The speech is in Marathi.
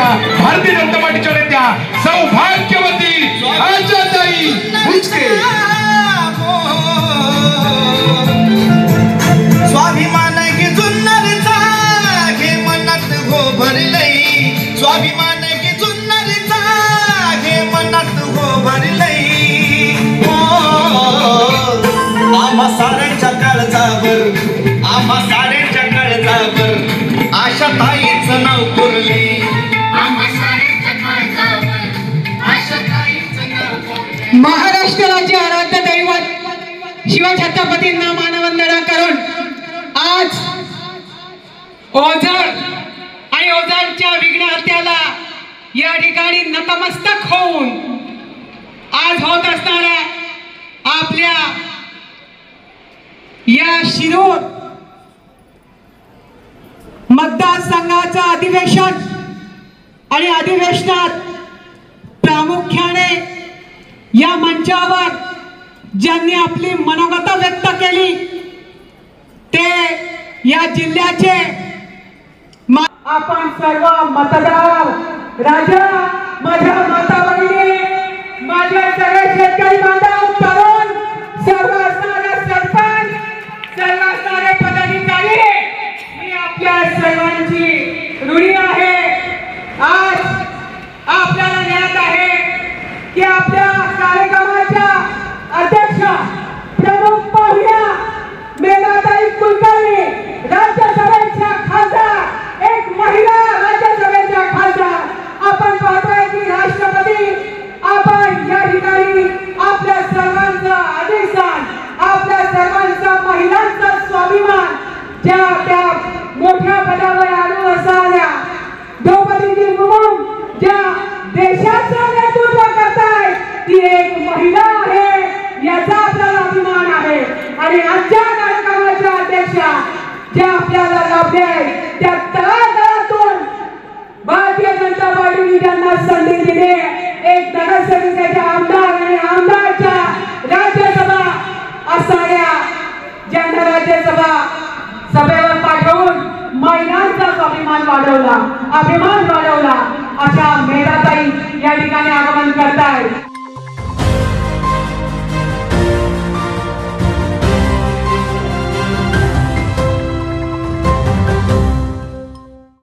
भारतीय जनता पार्टीच्या नेत्या सौभाग्यवती आशाताई बुचके। स्वाभिमान की जुन्नरचा घे मनात हो भरलई, स्वाभिमान की जुन्नरचा घे मनात हो भरलई। आम्हा साऱ्यांच्या काळजावर, आम्हा साऱ्यांच्या काळजावर आशाताईचं नाव कोरले। महाराष्ट्र राज्य आराध्य दैवत शिवछत्रपतींना मानवंदना करून आज ओझर आणि ओझरच्या विघ्नहर्त्याला या ठिकाणी नतमस्तक होऊन आज होत असणाऱ्या आपल्या या शिरूर मतदारसंघाचं अधिवेशन आणि अधिवेशनात प्रामुख्याने या मंचावर ज्यांनी आपली मनोगत व्यक्त केली ते या जिल्ह्याचे आपण सर्व मतदार राजा, माझ्या माता भगिनी, माझे सगळे शेतकरी बांधव, तरुण, सर्व असणारे सरपंच, सर्व असणारे पदाधिकारी, मी आपल्या सर्वांची ऋणी आहे। आज आपल्याला ज्ञात आहे की आपल्या कार्यक्रमाच्या अध्यक्ष प्रमुख पाहुण्या मेघाताई कुलकर्णी, राज्यसभेच्या खासदार, एक महिला राज्यसभेच्या खासदार, आपण पाहतोय की राष्ट्रपती आपण या ठिकाणी आपल्या सर्वांचं अधिष्ठान, आपल्या सर्वांचा महिलांचा स्वाभिमान, ज्या त्या मोठ्या पदावर आणून असणाऱ्या द्रौपदी मुर्मू ज्या देशाचं नेतृत्व करताय ती एक महिला आहे, याचा आपल्याला अभिमान आहे। आणि आजच्या कार्यक्रमाच्या अध्यक्षा ज्या आपल्याला लाभल्या त्या